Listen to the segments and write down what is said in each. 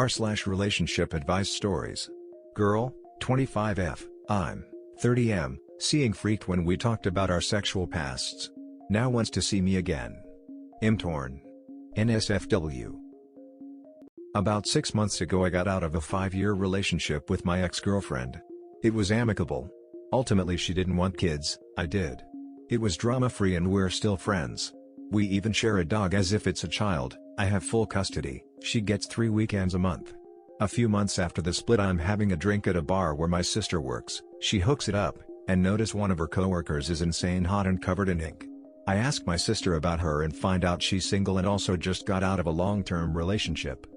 r/relationship advice stories. Girl, 25F, I'm 30M, seeing freaked when we talked about our sexual pasts. Now wants to see me again. Torn. NSFW. About 6 months ago I got out of a 5-year relationship with my ex-girlfriend. It was amicable. Ultimately she didn't want kids, I did. It was drama-free and we're still friends. We even share a dog as if it's a child. I have full custody, she gets 3 weekends a month. A few months after the split I'm having a drink at a bar where my sister works, she hooks it up, and notice one of her coworkers is insane hot and covered in ink. I ask my sister about her and find out she's single and also just got out of a long-term relationship.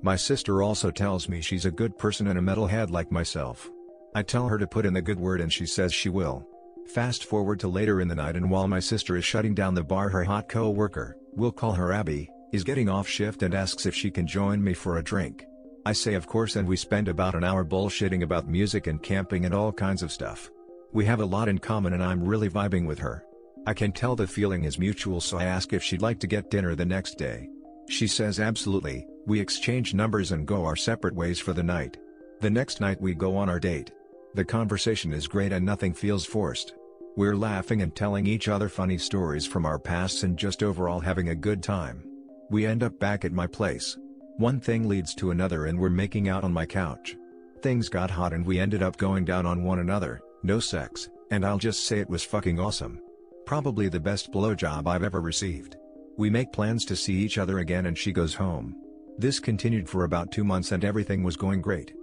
My sister also tells me she's a good person and a metalhead like myself. I tell her to put in the good word and she says she will. Fast forward to later in the night and while my sister is shutting down the bar her hot co-worker, we'll call her Abby, is getting off shift and asks if she can join me for a drink. I say of course and we spend about an hour bullshitting about music and camping and all kinds of stuff. We have a lot in common and I'm really vibing with her. I can tell the feeling is mutual so I ask if she'd like to get dinner the next day. She says absolutely, we exchange numbers and go our separate ways for the night. The next night we go on our date. The conversation is great and nothing feels forced. We're laughing and telling each other funny stories from our pasts and just overall having a good time. We end up back at my place. One thing leads to another and we're making out on my couch. Things got hot and we ended up going down on one another, no sex, and I'll just say it was fucking awesome. Probably the best blowjob I've ever received. We make plans to see each other again and she goes home. This continued for about 2 months and everything was going great.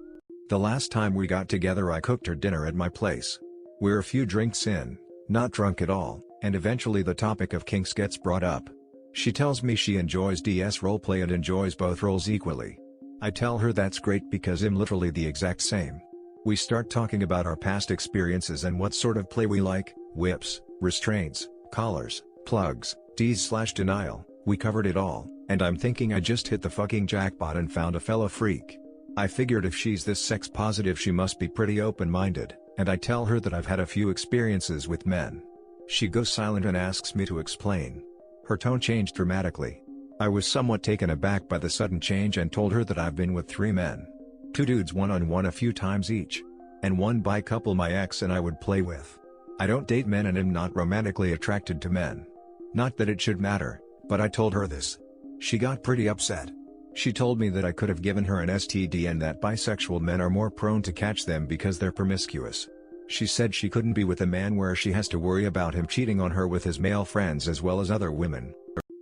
The last time we got together I cooked her dinner at my place. We're a few drinks in, not drunk at all, and eventually the topic of kinks gets brought up. She tells me she enjoys DS roleplay and enjoys both roles equally. I tell her that's great because I'm literally the exact same. We start talking about our past experiences and what sort of play we like, whips, restraints, collars, plugs, Ds/denial, we covered it all, and I'm thinking I just hit the fucking jackpot and found a fellow freak. I figured if she's this sex positive she must be pretty open-minded, and I tell her that I've had a few experiences with men. She goes silent and asks me to explain. Her tone changed dramatically. I was somewhat taken aback by the sudden change and told her that I've been with 3 men. 2 dudes one-on-one a few times each. And 1 bi couple my ex and I would play with. I don't date men and am not romantically attracted to men. Not that it should matter, but I told her this. She got pretty upset. She told me that I could have given her an STD and that bisexual men are more prone to catch them because they're promiscuous. She said she couldn't be with a man where she has to worry about him cheating on her with his male friends as well as other women.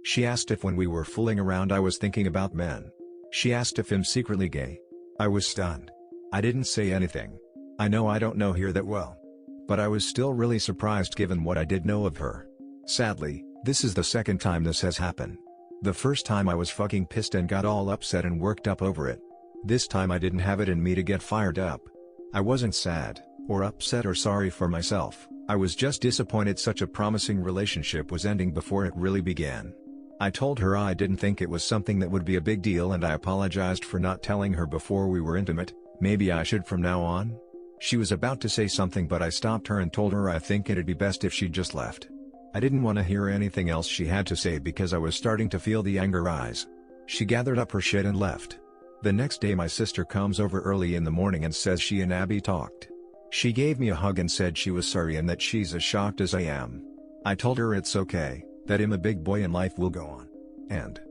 She asked if when we were fooling around I was thinking about men. She asked if I'm secretly gay. I was stunned. I didn't say anything. I know I don't know her that well. But I was still really surprised given what I did know of her. Sadly, this is the second time this has happened. The first time I was fucking pissed and got all upset and worked up over it. This time I didn't have it in me to get fired up. I wasn't sad, or upset or sorry for myself, I was just disappointed such a promising relationship was ending before it really began. I told her I didn't think it was something that would be a big deal and I apologized for not telling her before we were intimate, maybe I should from now on? She was about to say something but I stopped her and told her I think it'd be best if she just left. I didn't want to hear anything else she had to say because I was starting to feel the anger rise. She gathered up her shit and left. The next day my sister comes over early in the morning and says she and Abby talked. She gave me a hug and said she was sorry and that she's as shocked as I am. I told her it's okay, that I'm a big boy and life will go on. And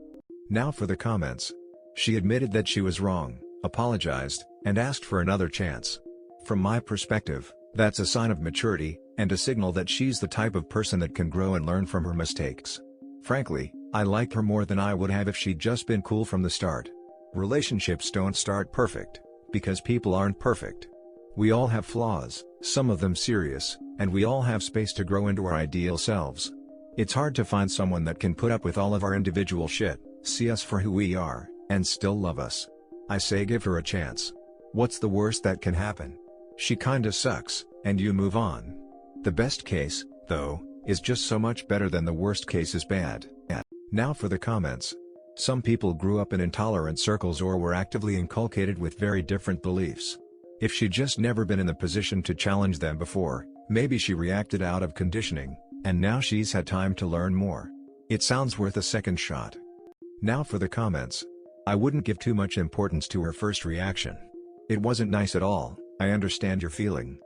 now for the comments. She admitted that she was wrong, apologized, and asked for another chance. From my perspective, that's a sign of maturity, and a signal that she's the type of person that can grow and learn from her mistakes. Frankly, I like her more than I would have if she'd just been cool from the start. Relationships don't start perfect, because people aren't perfect. We all have flaws, some of them serious, and we all have space to grow into our ideal selves. It's hard to find someone that can put up with all of our individual shit, see us for who we are, and still love us. I say give her a chance. What's the worst that can happen? She kinda sucks, and you move on. The best case, though, is just so much better than the worst case is bad. Now for the comments. Some people grew up in intolerant circles or were actively inculcated with very different beliefs. If she'd just never been in the position to challenge them before, maybe she reacted out of conditioning, and now she's had time to learn more. It sounds worth a second shot. Now for the comments. I wouldn't give too much importance to her first reaction. It wasn't nice at all, I understand your feeling.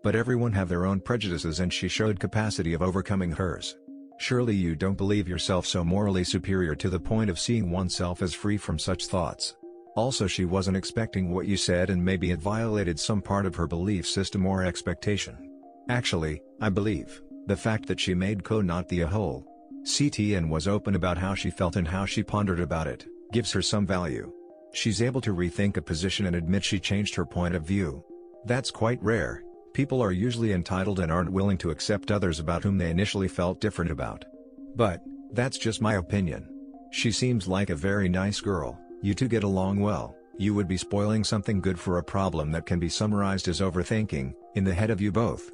But everyone have their own prejudices and she showed capacity of overcoming hers. Surely you don't believe yourself so morally superior to the point of seeing oneself as free from such thoughts. Also she wasn't expecting what you said and maybe it violated some part of her belief system or expectation. Actually, I believe, the fact that she made Ko not the a whole CT and was open about how she felt and how she pondered about it, gives her some value. She's able to rethink a position and admit she changed her point of view. That's quite rare. People are usually entitled and aren't willing to accept others about whom they initially felt different about. But, that's just my opinion. She seems like a very nice girl, you two get along well, you would be spoiling something good for a problem that can be summarized as overthinking, in the head of you both.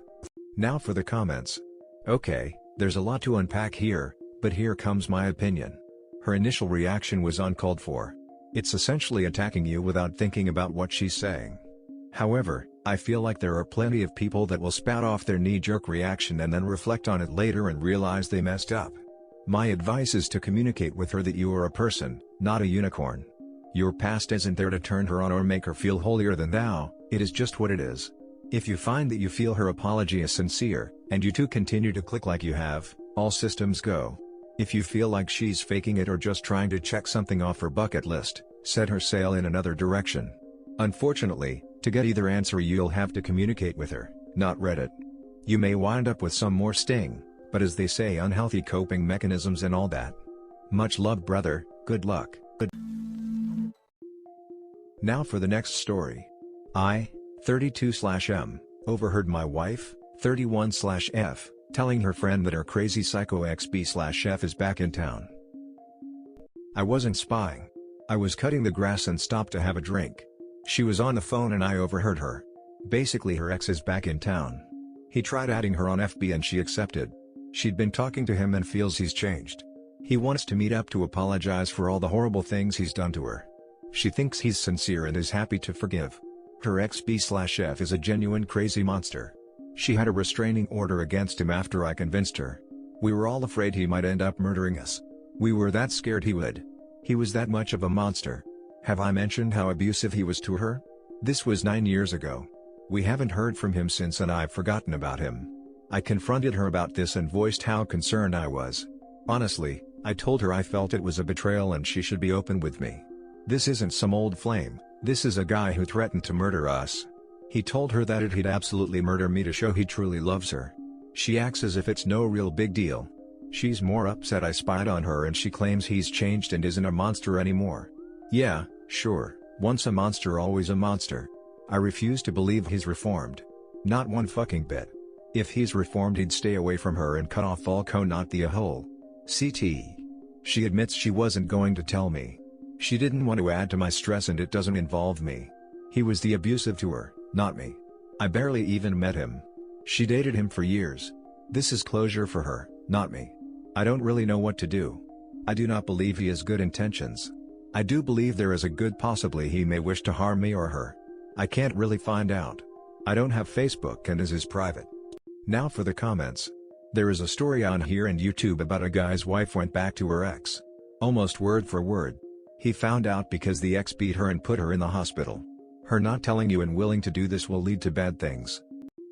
Now for the comments. Okay, there's a lot to unpack here, but here comes my opinion. Her initial reaction was uncalled for. It's essentially attacking you without thinking about what she's saying. However, I feel like there are plenty of people that will spout off their knee-jerk reaction and then reflect on it later and realize they messed up. My advice is to communicate with her that you are a person, not a unicorn. Your past isn't there to turn her on or make her feel holier than thou, it is just what it is. If you find that you feel her apology is sincere, and you two continue to click like you have, all systems go. If you feel like she's faking it or just trying to check something off her bucket list, set her sail in another direction. Unfortunately, to get either answer you'll have to communicate with her, not Reddit. You may wind up with some more sting, but as they say, unhealthy coping mechanisms and all that. Much love, brother, good luck. Now for the next story. I, 32/M, overheard my wife, 31/F, telling her friend that her crazy psycho XB/F is back in town. I wasn't spying. I was cutting the grass and stopped to have a drink. She was on the phone and I overheard her. Basically her ex is back in town. He tried adding her on FB and she accepted. She'd been talking to him and feels he's changed. He wants to meet up to apologize for all the horrible things he's done to her. She thinks he's sincere and is happy to forgive. Her XB/F is a genuine crazy monster. She had a restraining order against him after I convinced her. We were all afraid he might end up murdering us. We were that scared he would. He was that much of a monster. Have I mentioned how abusive he was to her? This was 9 years ago. We haven't heard from him since and I've forgotten about him. I confronted her about this and voiced how concerned I was. Honestly, I told her I felt it was a betrayal and she should be open with me. This isn't some old flame, this is a guy who threatened to murder us. He told her that he'd absolutely murder me to show he truly loves her. She acts as if it's no real big deal. She's more upset I spied on her and she claims he's changed and isn't a monster anymore. Yeah, sure, once a monster always a monster. I refuse to believe he's reformed. Not one fucking bit. If he's reformed he'd stay away from her and cut off all not the a whole CT. She admits she wasn't going to tell me. She didn't want to add to my stress and it doesn't involve me. He was the abusive to her, not me. I barely even met him. She dated him for years. This is closure for her, not me. I don't really know what to do. I do not believe he has good intentions. I do believe there is a good possibly he may wish to harm me or her. I can't really find out. I don't have Facebook and is private. Now for the comments. There is a story on here and YouTube about a guy's wife went back to her ex. Almost word for word. He found out because the ex beat her and put her in the hospital. Her not telling you and willing to do this will lead to bad things.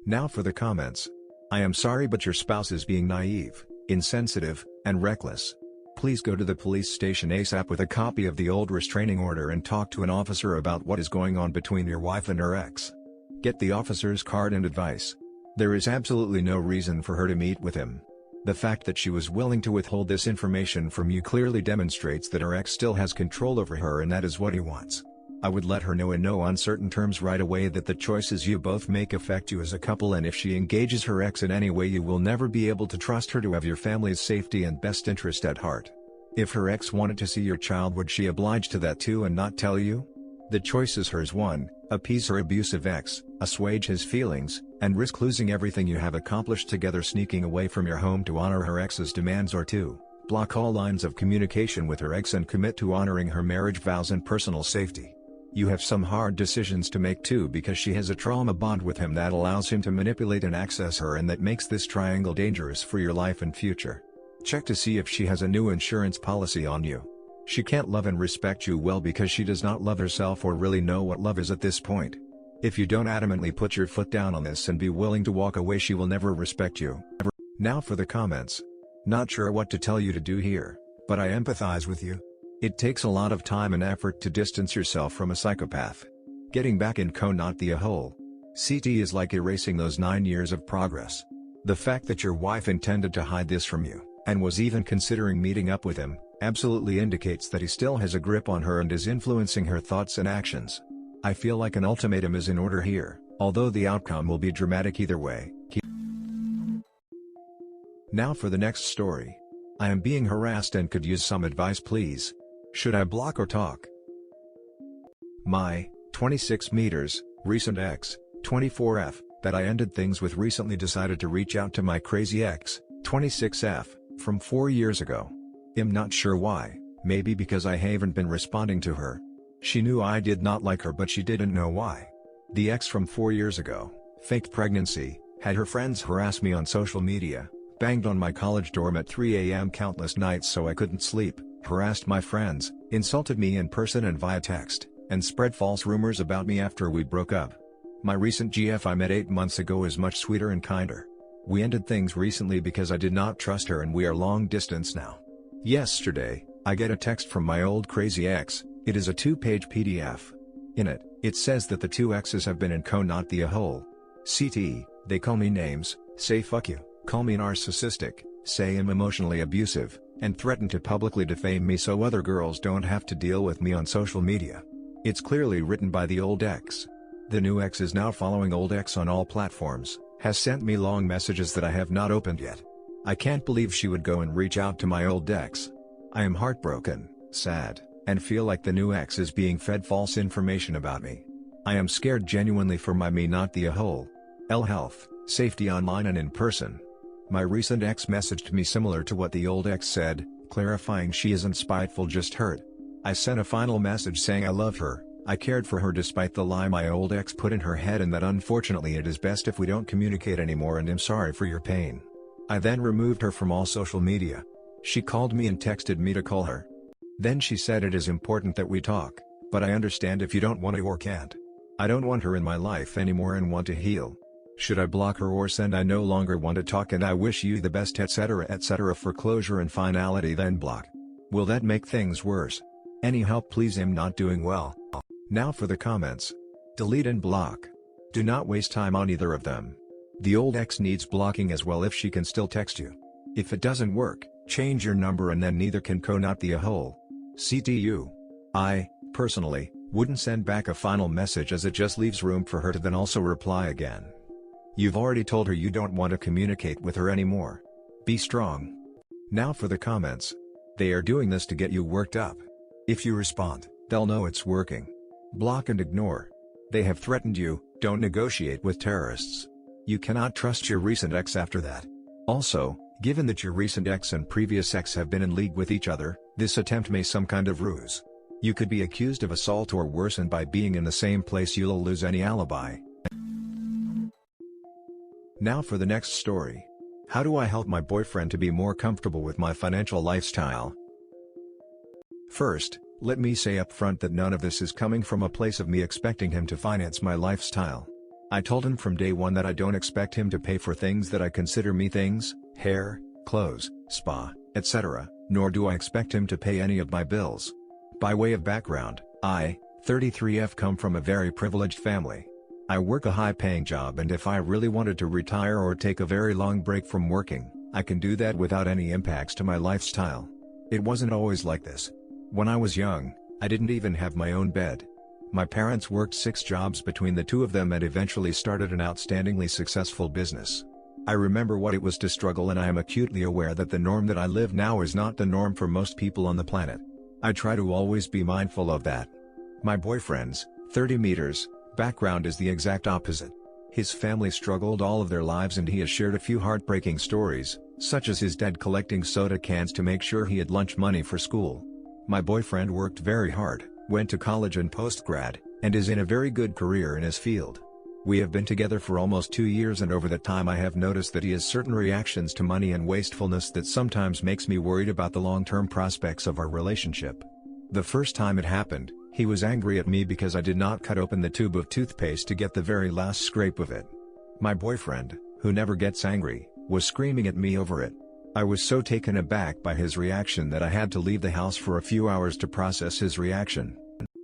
Now for the comments. I am sorry but your spouse is being naive, insensitive, and reckless. Please go to the police station ASAP with a copy of the old restraining order and talk to an officer about what is going on between your wife and her ex. Get the officer's card and advice. There is absolutely no reason for her to meet with him. The fact that she was willing to withhold this information from you clearly demonstrates that her ex still has control over her and that is what he wants. I would let her know in no uncertain terms right away that the choices you both make affect you as a couple and if she engages her ex in any way you will never be able to trust her to have your family's safety and best interest at heart. If her ex wanted to see your child would she oblige to that too and not tell you? The choice is hers: 1. Appease her abusive ex, assuage his feelings, and risk losing everything you have accomplished together sneaking away from your home to honor her ex's demands, or 2. Block all lines of communication with her ex and commit to honoring her marriage vows and personal safety. You have some hard decisions to make too because she has a trauma bond with him that allows him to manipulate and access her and that makes this triangle dangerous for your life and future. Check to see if she has a new insurance policy on you. She can't love and respect you well because she does not love herself or really know what love is at this point. If you don't adamantly put your foot down on this and be willing to walk away, she will never respect you. Now for the comments. Not sure what to tell you to do here, but I empathize with you. It takes a lot of time and effort to distance yourself from a psychopath. Getting back in not the hole. CT is like erasing those 9 years of progress. The fact that your wife intended to hide this from you, and was even considering meeting up with him, absolutely indicates that he still has a grip on her and is influencing her thoughts and actions. I feel like an ultimatum is in order here, although the outcome will be dramatic either way. Now for the next story. I am being harassed and could use some advice, please. Should I block or talk? My 26 meters, recent ex, 24F, that I ended things with recently decided to reach out to my crazy ex, 26F, from 4 years ago. I'm not sure why, maybe because I haven't been responding to her. She knew I did not like her but she didn't know why. The ex from 4 years ago, faked pregnancy, had her friends harass me on social media, banged on my college dorm at 3 a.m. countless nights so I couldn't sleep, harassed my friends, insulted me in person and via text, and spread false rumors about me after we broke up. My recent GF I met 8 months ago is much sweeter and kinder. We ended things recently because I did not trust her and we are long distance now. Yesterday, I get a text from my old crazy ex. It is a 2-page PDF. In it, it says that the two exes have been in not the hole. CT, they call me names, say fuck you, call me narcissistic, say I'm emotionally abusive, and threaten to publicly defame me so other girls don't have to deal with me on social media. It's clearly written by the old ex. The new ex is now following old ex on all platforms, has sent me long messages that I have not opened yet. I can't believe she would go and reach out to my old ex. I am heartbroken, sad, and feel like the new ex is being fed false information about me. I am scared genuinely for my not the hole. Health, safety online and in person. My recent ex messaged me similar to what the old ex said, clarifying she isn't spiteful, just hurt. I sent a final message saying I love her, I cared for her despite the lie my old ex put in her head and that unfortunately it is best if we don't communicate anymore and am sorry for your pain. I then removed her from all social media. She called me and texted me to call her. Then she said it is important that we talk, but I understand if you don't want to or can't. I don't want her in my life anymore and want to heal. Should I block her or send I no longer want to talk and I wish you the best etc. for closure and finality, then block? Will that make things worse? Any help please, I'm not doing well. Now for the comments. Delete and block. Do not waste time on either of them. The old ex needs blocking as well if she can still text you. If it doesn't work, change your number and then neither can not the hole. CTU. I, personally, wouldn't send back a final message as it just leaves room for her to then also reply again. You've already told her you don't want to communicate with her anymore. Be strong. Now for the comments. They are doing this to get you worked up. If you respond, they'll know it's working. Block and ignore. They have threatened you, don't negotiate with terrorists. You cannot trust your recent ex after that. Also, given that your recent ex and previous ex have been in league with each other, this attempt may some kind of ruse. You could be accused of assault or worse, and by being in the same place you'll lose any alibi. Now for the next story. How do I help my boyfriend to be more comfortable with my financial lifestyle? First, let me say up front that none of this is coming from a place of me expecting him to finance my lifestyle. I told him from day one that I don't expect him to pay for things that I consider me things, hair, clothes, spa, etc., nor do I expect him to pay any of my bills. By way of background, I, 33F, come from a very privileged family. I work a high-paying job, and if I really wanted to retire or take a very long break from working, I can do that without any impacts to my lifestyle. It wasn't always like this. When I was young, I didn't even have my own bed. My parents worked 6 jobs between the two of them and eventually started an outstandingly successful business. I remember what it was to struggle, and I am acutely aware that the norm that I live now is not the norm for most people on the planet. I try to always be mindful of that. My boyfriend's 30 meters background is the exact opposite. His family struggled all of their lives, and he has shared a few heartbreaking stories, such as his dad collecting soda cans to make sure he had lunch money for school. My boyfriend worked very hard, went to college and post-grad, and is in a very good career in his field. We have been together for almost 2 years, and over that time I have noticed that he has certain reactions to money and wastefulness that sometimes makes me worried about the long-term prospects of our relationship. The first time it happened, he was angry at me because I did not cut open the tube of toothpaste to get the very last scrape of it. My boyfriend, who never gets angry, was screaming at me over it. I was so taken aback by his reaction that I had to leave the house for a few hours to process his reaction.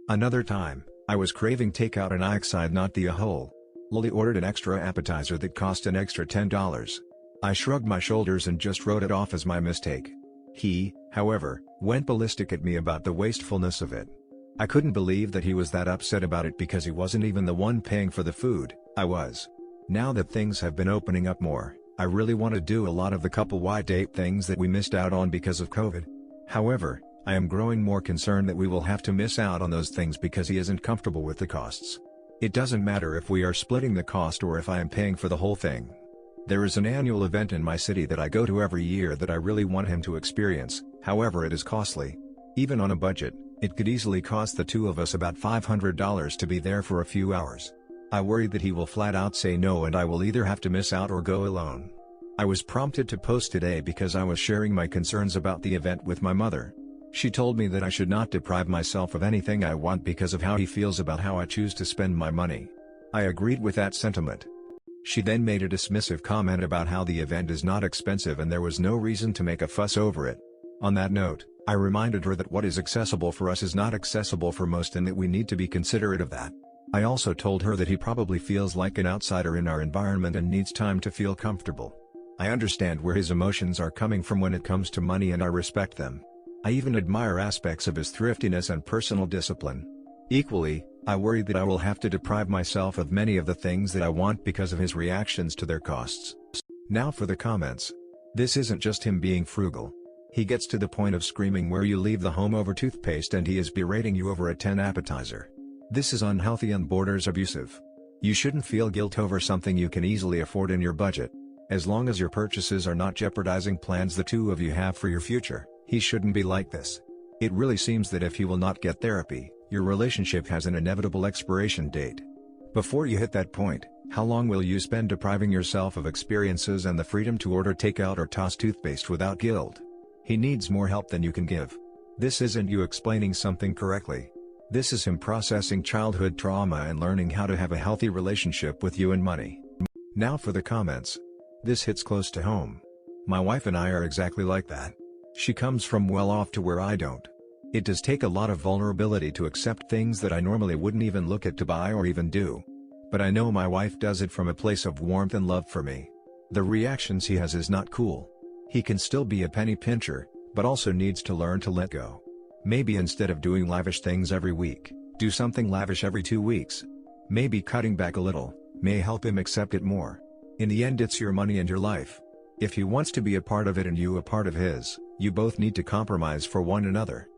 Another time, I was craving takeout and I decided not the whole. Lily ordered an extra appetizer that cost an extra $10. I shrugged my shoulders and just wrote it off as my mistake. He, however, went ballistic at me about the wastefulness of it. I couldn't believe that he was that upset about it because he wasn't even the one paying for the food, I was. Now that things have been opening up more, I really want to do a lot of the couple-wide date things that we missed out on because of COVID. However, I am growing more concerned that we will have to miss out on those things because he isn't comfortable with the costs. It doesn't matter if we are splitting the cost or if I am paying for the whole thing. There is an annual event in my city that I go to every year that I really want him to experience, however it is costly. Even on a budget, it could easily cost the two of us about $500 to be there for a few hours. I worry that he will flat out say no and I will either have to miss out or go alone. I was prompted to post today because I was sharing my concerns about the event with my mother. She told me that I should not deprive myself of anything I want because of how he feels about how I choose to spend my money. I agreed with that sentiment. She then made a dismissive comment about how the event is not expensive and there was no reason to make a fuss over it. On that note, I reminded her that what is accessible for us is not accessible for most and that we need to be considerate of that. I also told her that he probably feels like an outsider in our environment and needs time to feel comfortable. I understand where his emotions are coming from when it comes to money and I respect them. I even admire aspects of his thriftiness and personal discipline. Equally, I worry that I will have to deprive myself of many of the things that I want because of his reactions to their costs. Now for the comments. This isn't just him being frugal. He gets to the point of screaming where you leave the home over toothpaste and he is berating you over a 10 appetizer. This is unhealthy and borders abusive. You shouldn't feel guilt over something you can easily afford in your budget. As long as your purchases are not jeopardizing plans the two of you have for your future, he shouldn't be like this. It really seems that if he will not get therapy, your relationship has an inevitable expiration date. Before you hit that point, how long will you spend depriving yourself of experiences and the freedom to order takeout or toss toothpaste without guilt? He needs more help than you can give. This isn't you explaining something correctly. This is him processing childhood trauma and learning how to have a healthy relationship with you and money. Now for the comments. This hits close to home. My wife and I are exactly like that. She comes from well off to where I don't. It does take a lot of vulnerability to accept things that I normally wouldn't even look at to buy or even do. But I know my wife does it from a place of warmth and love for me. The reactions he has is not cool. He can still be a penny pincher, but also needs to learn to let go. Maybe instead of doing lavish things every week, do something lavish every 2 weeks. Maybe cutting back a little may help him accept it more. In the end, it's your money and your life. If he wants to be a part of it and you a part of his, you both need to compromise for one another.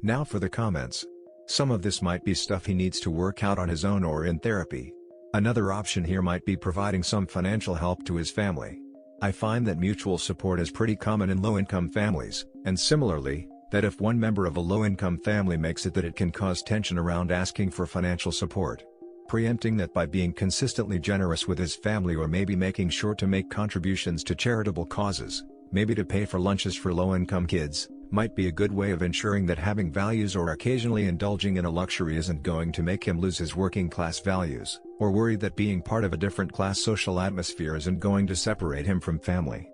Now for the comments. Some of this might be stuff he needs to work out on his own or in therapy. Another option here might be providing some financial help to his family. I find that mutual support is pretty common in low-income families, and similarly, that if one member of a low-income family makes it, that it can cause tension around asking for financial support. Preempting that by being consistently generous with his family or maybe making sure to make contributions to charitable causes, maybe to pay for lunches for low-income kids, might be a good way of ensuring that having values or occasionally indulging in a luxury isn't going to make him lose his working-class values, or worry that being part of a different class social atmosphere isn't going to separate him from family.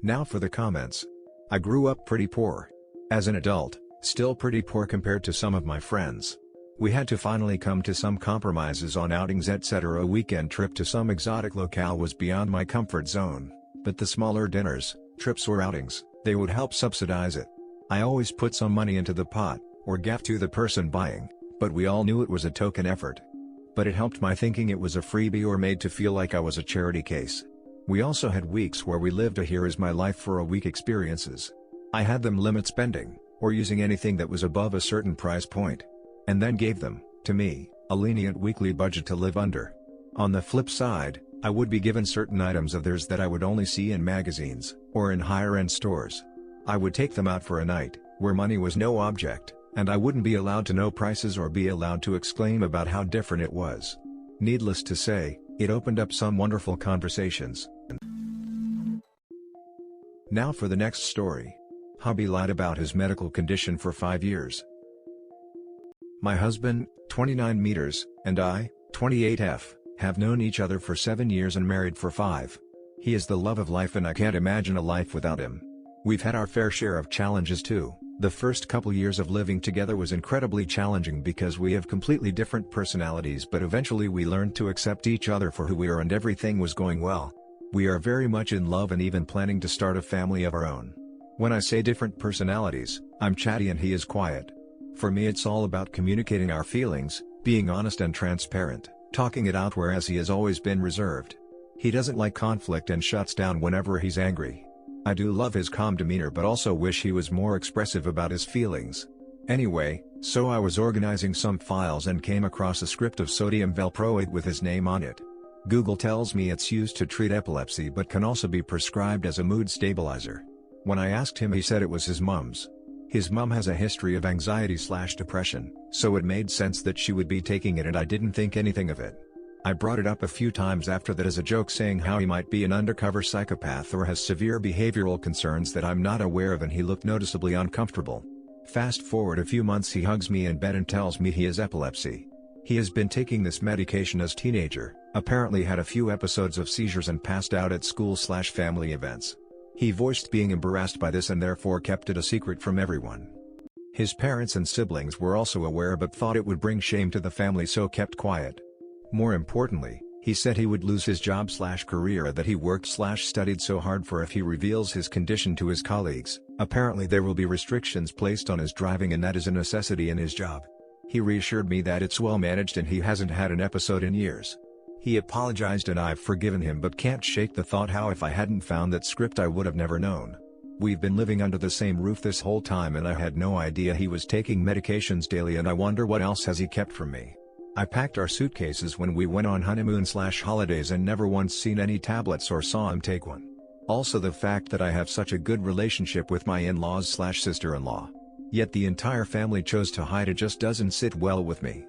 Now for the comments. I grew up pretty poor. As an adult, still pretty poor compared to some of my friends. We had to finally come to some compromises on outings, etc. A weekend trip to some exotic locale was beyond my comfort zone, but the smaller dinners, trips or outings, they would help subsidize it. I always put some money into the pot, or gave to the person buying, but we all knew it was a token effort. But it helped my thinking it was a freebie or made to feel like I was a charity case. We also had weeks where we lived a here is my life for a week experiences. I had them limit spending, or using anything that was above a certain price point. And then gave them, to me, a lenient weekly budget to live under. On the flip side, I would be given certain items of theirs that I would only see in magazines, or in higher-end stores. I would take them out for a night, where money was no object, and I wouldn't be allowed to know prices or be allowed to exclaim about how different it was. Needless to say, it opened up some wonderful conversations. Now for the next story. Hubby lied about his medical condition for 5 years. My husband, 29 meters, and I, 28F, have known each other for 7 years and married for 5. He is the love of life and I can't imagine a life without him. We've had our fair share of challenges too. The first couple years of living together was incredibly challenging because we have completely different personalities, but eventually we learned to accept each other for who we are and everything was going well. We are very much in love and even planning to start a family of our own. When I say different personalities, I'm chatty and he is quiet. For me it's all about communicating our feelings, being honest and transparent, talking it out, whereas he has always been reserved. He doesn't like conflict and shuts down whenever he's angry. I do love his calm demeanor but also wish he was more expressive about his feelings. Anyway, so I was organizing some files and came across a script of sodium valproate with his name on it. Google tells me it's used to treat epilepsy but can also be prescribed as a mood stabilizer. When I asked him, he said it was his mom's. His mom has a history of anxiety/depression, so it made sense that she would be taking it and I didn't think anything of it. I brought it up a few times after that as a joke, saying how he might be an undercover psychopath or has severe behavioral concerns that I'm not aware of, and he looked noticeably uncomfortable. Fast forward a few months, he hugs me in bed and tells me he has epilepsy. He has been taking this medication as teenager, apparently had a few episodes of seizures and passed out at school/family events. He voiced being embarrassed by this and therefore kept it a secret from everyone. His parents and siblings were also aware but thought it would bring shame to the family, so kept quiet. More importantly, he said he would lose his job/career that he worked/studied so hard for if he reveals his condition to his colleagues. Apparently there will be restrictions placed on his driving and that is a necessity in his job. He reassured me that it's well managed and he hasn't had an episode in years. He apologized and I've forgiven him, but can't shake the thought how if I hadn't found that script I would have never known. We've been living under the same roof this whole time and I had no idea he was taking medications daily, and I wonder what else has he kept from me. I packed our suitcases when we went on honeymoon/holidays and never once seen any tablets or saw him take one. Also the fact that I have such a good relationship with my in-laws/sister-in-law. Yet the entire family chose to hide it just doesn't sit well with me.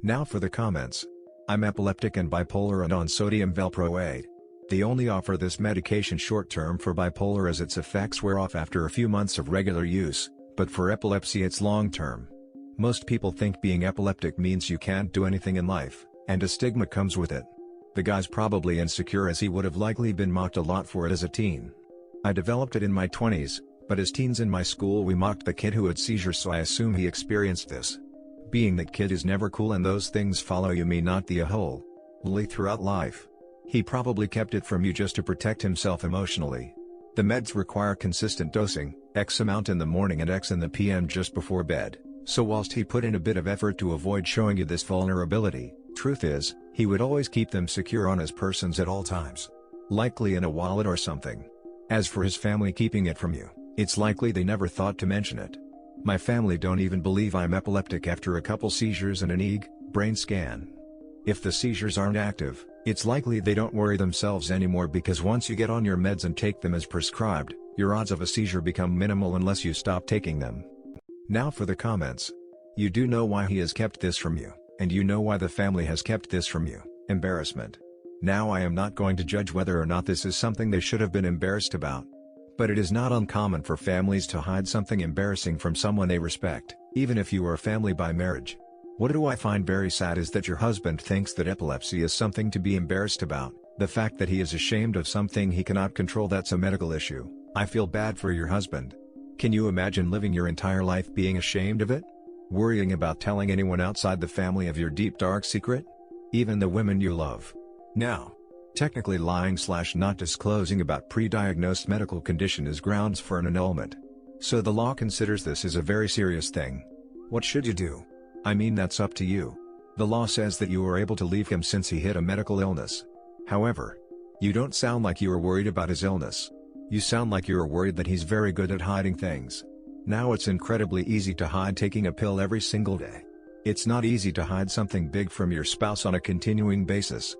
Now for the comments. I'm epileptic and bipolar and on sodium valproate. They only offer this medication short-term for bipolar as its effects wear off after a few months of regular use, but for epilepsy it's long-term. Most people think being epileptic means you can't do anything in life, and a stigma comes with it. The guy's probably insecure as he would have likely been mocked a lot for it as a teen. I developed it in my 20s, but as teens in my school we mocked the kid who had seizures, so I assume he experienced this. Being that kid is never cool and those things follow you, me not the whole Lee throughout life. He probably kept it from you just to protect himself emotionally. The meds require consistent dosing, X amount in the morning and X in the PM just before bed. So whilst he put in a bit of effort to avoid showing you this vulnerability, truth is, he would always keep them secure on his persons at all times. Likely in a wallet or something. As for his family keeping it from you, it's likely they never thought to mention it. My family don't even believe I'm epileptic after a couple seizures and an EEG, brain scan. If the seizures aren't active, it's likely they don't worry themselves anymore, because once you get on your meds and take them as prescribed, your odds of a seizure become minimal unless you stop taking them. Now for the comments. You do know why he has kept this from you, and you know why the family has kept this from you. Embarrassment. Now I am not going to judge whether or not this is something they should have been embarrassed about. But it is not uncommon for families to hide something embarrassing from someone they respect, even if you are a family by marriage. What do I find very sad is that your husband thinks that epilepsy is something to be embarrassed about. The fact that he is ashamed of something he cannot control, that's a medical issue. I feel bad for your husband. Can you imagine living your entire life being ashamed of it? Worrying about telling anyone outside the family of your deep dark secret? Even the women you love. Now, technically lying/not disclosing about pre-diagnosed medical condition is grounds for an annulment. So the law considers this as a very serious thing. What should you do? I mean, that's up to you. The law says that you are able to leave him since he hid a medical illness. However, you don't sound like you are worried about his illness. You sound like you are worried that he's very good at hiding things. Now it's incredibly easy to hide taking a pill every single day. It's not easy to hide something big from your spouse on a continuing basis.